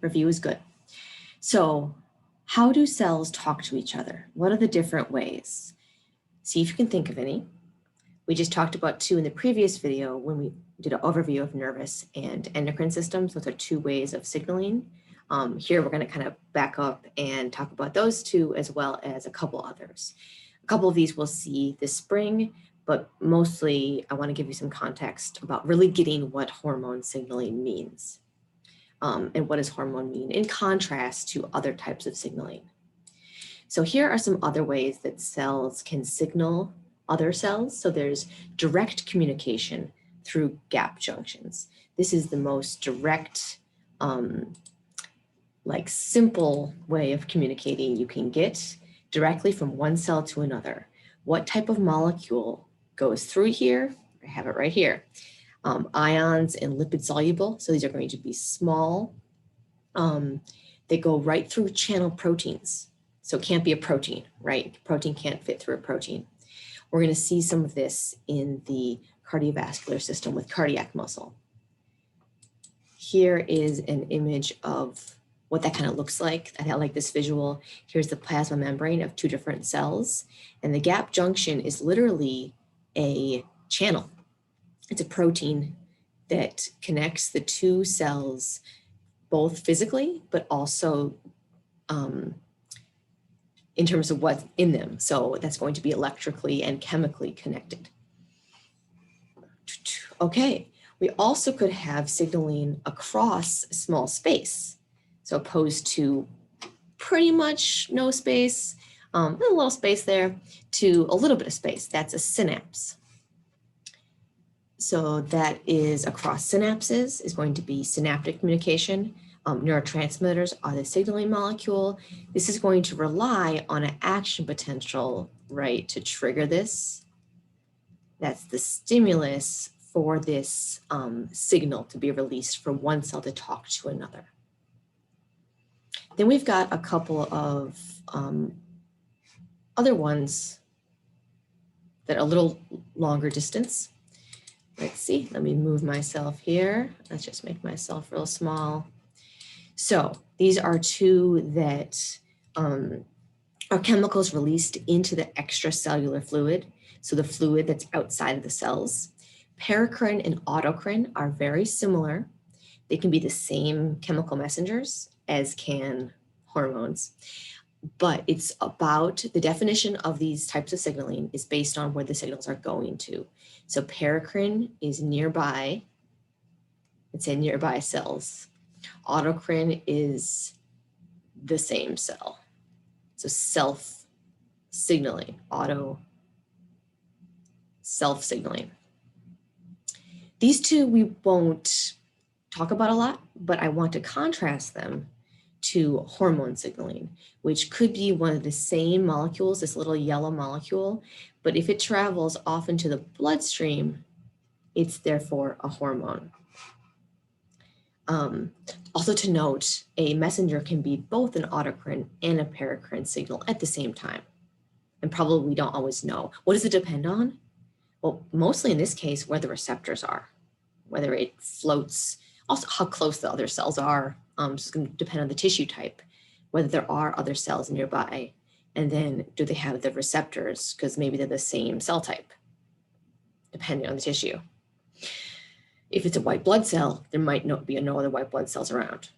Review is good. So how do cells talk to each other? What are the different ways? See if you can think of any. We just talked about two in the previous video when we did an overview of nervous and endocrine systems. Those are two ways of signaling. Here we're going to kind of back up and talk about those two as well as a couple others. A couple of these we'll see this spring, but mostly I want to give you some context about really getting what hormone signaling means. And what does hormone mean in contrast to other types of signaling. So here are some other ways that cells can signal other cells. So there's direct communication through gap junctions. This is the most direct, simple way of communicating you can get directly from one cell to another. What type of molecule goes through here? I have it right here. Ions and lipid soluble. So these are going to be small. They go right through channel proteins. So it can't be a protein, right? Protein can't fit through a protein. We're going to see some of this in the cardiovascular system with cardiac muscle. Here is an image of what that kind of looks like. I like this visual. Here's the plasma membrane of two different cells. And the gap junction is literally a channel. It's a protein that connects the two cells, both physically, but also in terms of what's in them. So that's going to be electrically and chemically connected. Okay, we also could have signaling across a small space. So opposed to pretty much no space, a little space there, to a little bit of space. That's a synapse. So that is across synapses is going to be synaptic communication. Neurotransmitters are the signaling molecule. This is going to rely on an action potential, right, to trigger this. That's the stimulus for this signal to be released from one cell to talk to another. Then we've got a couple of other ones that are a little longer distance. Let's see, let me move myself here. Let's just make myself real small. So these are two that are chemicals released into the extracellular fluid. So the fluid that's outside of the cells. Paracrine and autocrine are very similar. They can be the same chemical messengers as can hormones. But it's about the definition of these types of signaling is based on where the signals are going to. So paracrine is nearby, it's in nearby cells. Autocrine is the same cell. So self-signaling, self-signaling. These two we won't talk about a lot, but I want to contrast them to hormone signaling, which could be one of the same molecules, this little yellow molecule, but if it travels off into the bloodstream, it's therefore a hormone. Also to note, a messenger can be both an autocrine and a paracrine signal at the same time. And probably we don't always know. What does it depend on? Well, mostly in this case, where the receptors are, whether it floats, also how close the other cells are. It's going to depend on the tissue type, whether there are other cells nearby, and then do they have the receptors, because maybe they're the same cell type, depending on the tissue. If it's a white blood cell, there might not be no other white blood cells around,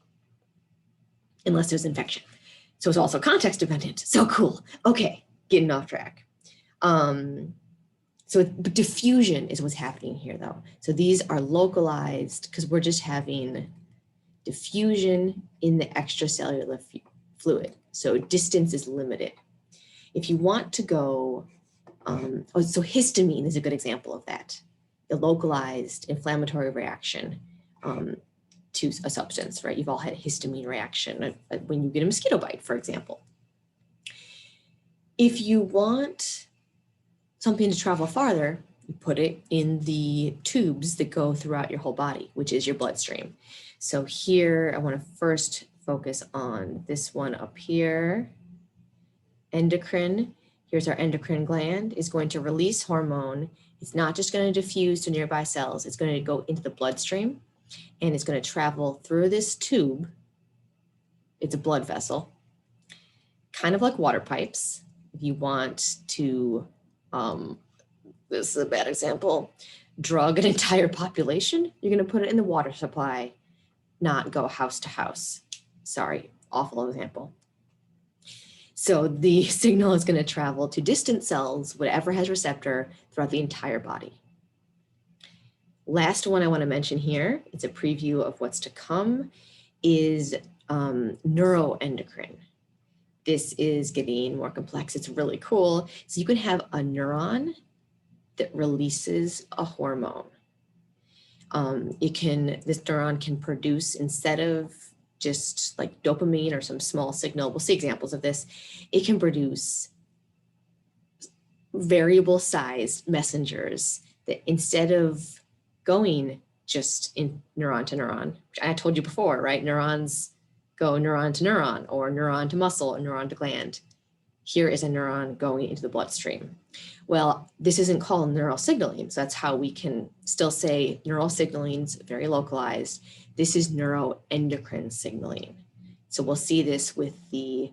unless there's infection. So it's also context dependent. So cool. Okay, getting off track. So diffusion is what's happening here, though. So these are localized because we're just having diffusion in the extracellular fluid. So distance is limited. If you want to go, so histamine is a good example of that. The localized inflammatory reaction to a substance, right? You've all had a histamine reaction when you get a mosquito bite, for example. If you want something to travel farther, you put it in the tubes that go throughout your whole body, which is your bloodstream. So here, I want to first focus on this one up here. Endocrine. Here's our endocrine gland is going to release hormone. It's not just going to diffuse to nearby cells. It's going to go into the bloodstream and it's going to travel through this tube it's a blood vessel, kind of like water pipes. If you want to, this is a bad example, drug an entire population, you're going to put it in the water supply, not go house to house. Sorry, awful example. So the signal is going to travel to distant cells, whatever has receptor, throughout the entire body. Last one I want to mention here, it's a preview of what's to come, is neuroendocrine. This is getting more complex. It's really cool. So you can have a neuron that releases a hormone. This neuron can produce, instead of just like dopamine or some small signal, we'll see examples of this, it can produce variable sized messengers that, instead of going just in neuron to neuron, which I told you before, right? Neurons go neuron to neuron, or neuron to muscle, or neuron to gland. Here is a neuron going into the bloodstream. Well, this isn't called neural signaling, so that's how we can still say neural signaling's very localized. This is neuroendocrine signaling. So we'll see this with the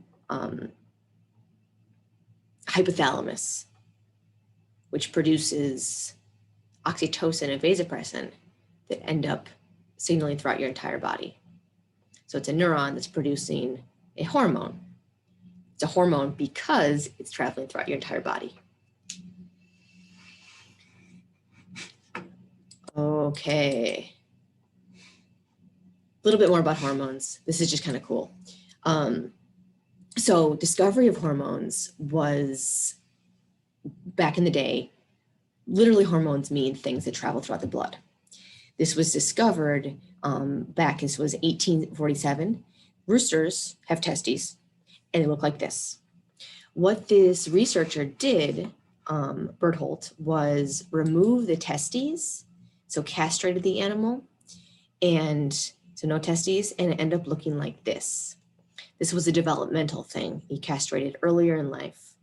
hypothalamus, which produces oxytocin and vasopressin that end up signaling throughout your entire body. So it's a neuron that's producing a hormone. It's a hormone because it's traveling throughout your entire body. Okay. A little bit more about hormones. This is just kind of cool. So discovery of hormones was, back in the day, literally hormones mean things that travel throughout the blood. This was discovered back, this was 1847. Roosters have testes and they look like this. What this researcher did, Berthold, was remove the testes, so castrated the animal, and so no testes, and it ended up looking like this. This was a developmental thing. He castrated earlier in life.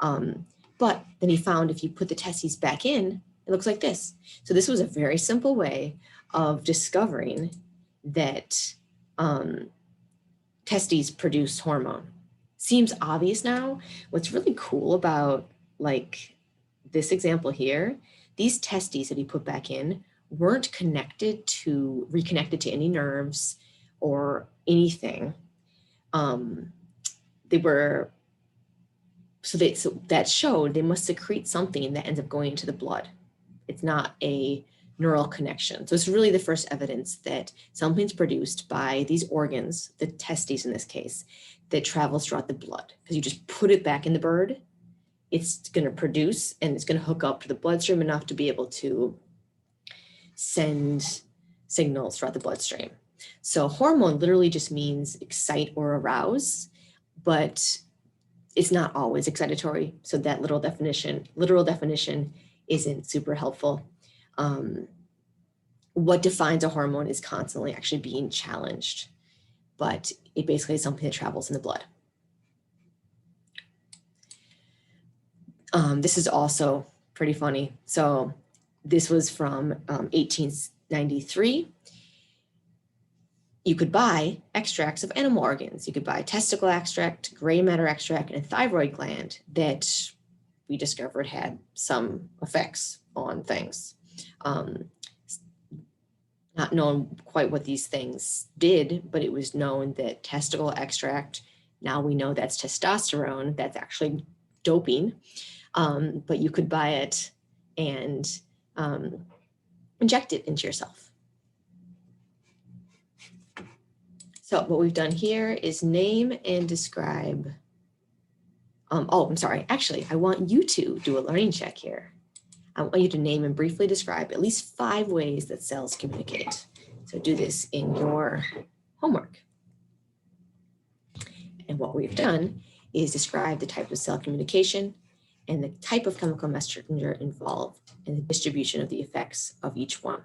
But then he found if you put the testes back in, it looks like this. So this was a very simple way of discovering that testes produce hormone. Seems obvious now. What's really cool about like this example here, these testes that he put back in weren't reconnected to any nerves or anything. So that showed they must secrete something that ends up going into the blood. It's not a neural connection. So it's really the first evidence that something's produced by these organs, the testes in this case, that travels throughout the blood. Because you just put it back in the bird, it's going to produce and it's going to hook up to the bloodstream enough to be able to send signals throughout the bloodstream. So hormone literally just means excite or arouse, but it's not always excitatory. So that literal definition isn't super helpful. What defines a hormone is constantly actually being challenged, but it basically is something that travels in the blood. This is also pretty funny. So this was from 1893. You could buy extracts of animal organs. You could buy testicle extract, gray matter extract, and a thyroid gland that we discovered had some effects on things. Not known quite what these things did, but it was known that testicle extract, now we know that's testosterone, that's actually doping, but you could buy it and inject it into yourself. So what we've done here is name and describe. I'm sorry. Actually, I want you to do a learning check here. I want you to name and briefly describe at least 5 ways that cells communicate. So do this in your homework. And what we've done is describe the type of cell communication and the type of chemical messenger involved and the distribution of the effects of each one.